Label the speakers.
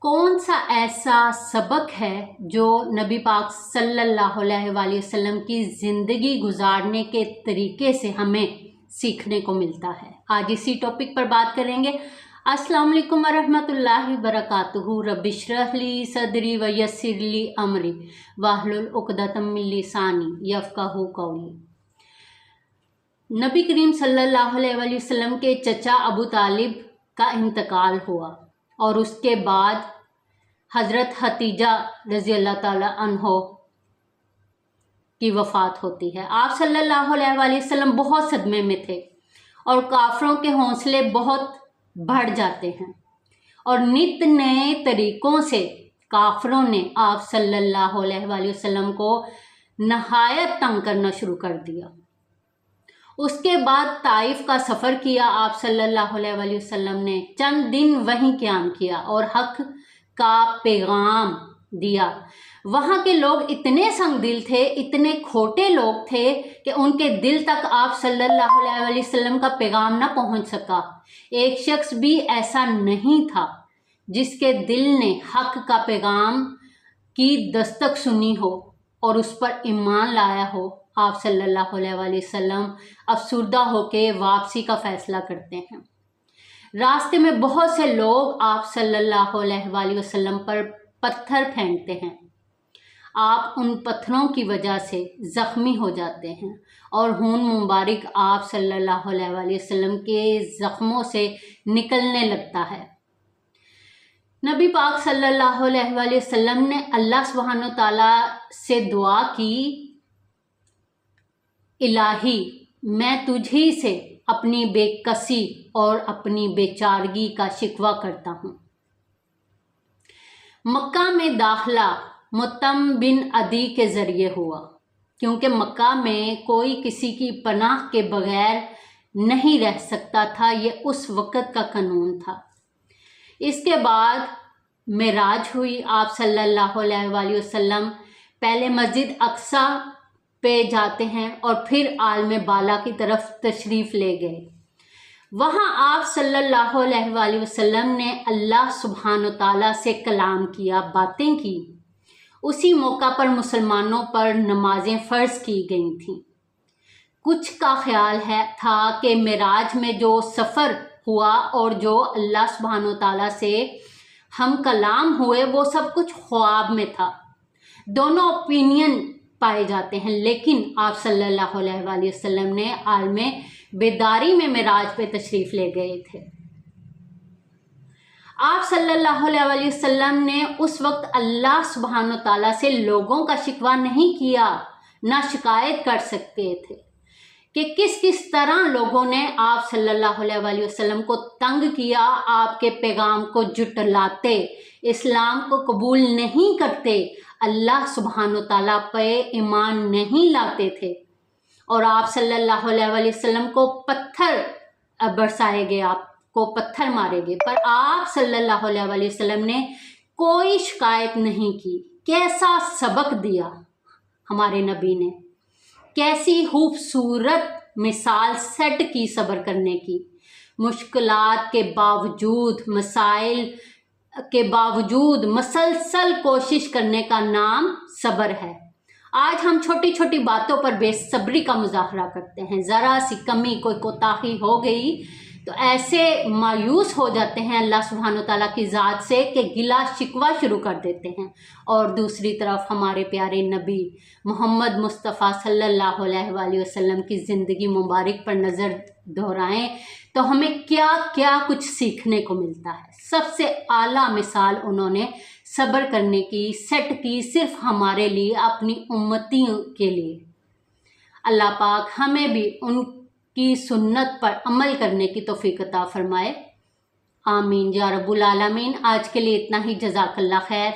Speaker 1: کون سا ایسا سبق ہے جو نبی پاک صلی اللہ علیہ وآلہ وسلم کی زندگی گزارنے کے طریقے سے ہمیں سیکھنے کو ملتا ہے؟ آج اسی ٹاپک پر بات کریں گے۔ السلام علیکم ورحمۃ اللہ وبرکاتہ۔ رب اشرح لی صدری ویسر لی امری واحلل عقدۃ من لسانی یفقہوا قولی۔ نبی کریم صلی اللہ علیہ وآلہ وسلم کے چچا ابو طالب کا انتقال ہوا اور اس کے بعد حضرت ختیجہ رضی اللہ تعالیٰ عنہ کی وفات ہوتی ہے۔ آپ صلی اللہ علیہ وآلہ وسلم بہت صدمے میں تھے اور کافروں کے حوصلے بہت بڑھ جاتے ہیں اور نت نئے طریقوں سے کافروں نے آپ صلی اللہ علیہ وآلہ وسلم کو نہایت تنگ کرنا شروع کر دیا۔ اس کے بعد طائف کا سفر کیا آپ صلی اللہ علیہ وآلہ وسلم نے، چند دن وہیں قیام کیا اور حق کا پیغام دیا۔ وہاں کے لوگ اتنے سنگ دل تھے، اتنے کھوٹے لوگ تھے کہ ان کے دل تک آپ صلی اللہ علیہ وآلہ وسلم کا پیغام نہ پہنچ سکا۔ ایک شخص بھی ایسا نہیں تھا جس کے دل نے حق کا پیغام کی دستک سنی ہو اور اس پر ایمان لایا ہو۔ آپ صلی اللہ علیہ وآلہ وسلم افسردہ ہو کے واپسی کا فیصلہ کرتے ہیں۔ راستے میں بہت سے لوگ آپ صلی اللہ علیہ وآلہ وسلم پر پتھر پھینکتے ہیں۔ آپ ان پتھروں کی وجہ سے زخمی ہو جاتے ہیں اور خون مبارک آپ صلی اللہ علیہ وآلہ وسلم کے زخموں سے نکلنے لگتا ہے۔ نبی پاک صلی اللہ علیہ وآلہ وسلم نے اللہ سبحانہ و تعالیٰ سے دعا کی، الہی میں تجھی سے اپنی بے کسی اور اپنی بے چارگی کا شکوہ کرتا ہوں۔ مکہ میں داخلہ مطعم بن عدی کے ذریعے ہوا، کیونکہ مکہ میں کوئی کسی کی پناہ کے بغیر نہیں رہ سکتا تھا، یہ اس وقت کا قانون تھا۔ اس کے بعد معراج ہوئی۔ آپ صلی اللہ علیہ وآلہ وسلم پہلے مسجد اقصیٰ پہ جاتے ہیں اور پھر عالم بالا کی طرف تشریف لے گئے۔ وہاں آپ صلی اللہ علیہ وآلہ وسلم نے اللہ سبحانہ تعالیٰ سے کلام کیا، باتیں کی۔ اسی موقع پر مسلمانوں پر نمازیں فرض کی گئی تھیں۔ کچھ کا خیال تھا کہ معراج میں جو سفر ہوا اور جو اللہ سبحانہ تعالیٰ سے ہم کلام ہوئے وہ سب کچھ خواب میں تھا۔ دونوں اوپینین پائے جاتے ہیں، لیکن آپ صلی اللہ علیہ وآلہ وسلم نے عالم بیداری میں معراج پہ تشریف لے گئے تھے۔ آپ صلی اللہ علیہ وآلہ وسلم نے اس وقت اللہ سبحانہ تعالیٰ سے لوگوں کا شکوہ نہیں کیا، نہ شکایت کر سکتے تھے کہ کس طرح لوگوں نے آپ صلی اللہ علیہ وآلہ وسلم کو تنگ کیا، آپ کے پیغام کو جھٹلاتے، اسلام کو قبول نہیں کرتے، اللہ سبحانہ تعالیٰ پہ ایمان نہیں لاتے تھے اور آپ صلی اللہ علیہ وآلہ وسلم کو پتھر برسائے گئے، آپ کو پتھر مارے گئے، پر آپ صلی اللہ علیہ وآلہ وسلم نے کوئی شکایت نہیں کی۔ کیسا سبق دیا ہمارے نبی نے، کیسی خوبصورت مثال سیٹ کی صبر کرنے کی۔ مشکلات کے باوجود، مسائل کے باوجود مسلسل کوشش کرنے کا نام صبر ہے۔ آج ہم چھوٹی چھوٹی باتوں پر بے صبری کا مظاہرہ کرتے ہیں، ذرا سی کمی، کوئی کوتاہی ہو گئی تو ایسے مایوس ہو جاتے ہیں اللہ سبحانہ تعالیٰ کی ذات سے کہ گلا شکوہ شروع کر دیتے ہیں، اور دوسری طرف ہمارے پیارے نبی محمد مصطفیٰ صلی اللہ علیہ وآلہ وسلم کی زندگی مبارک پر نظر دہرائیں تو ہمیں کیا کیا کچھ سیکھنے کو ملتا ہے۔ سب سے اعلیٰ مثال انہوں نے صبر کرنے کی سیٹ کی، صرف ہمارے لیے، اپنی امتیوں کے لیے۔ اللہ پاک ہمیں بھی ان کی سنت پر عمل کرنے کی توفیق عطا فرمائے، آمین یا رب العالمین۔ آج کے لیے اتنا ہی، جزاک اللہ خیر۔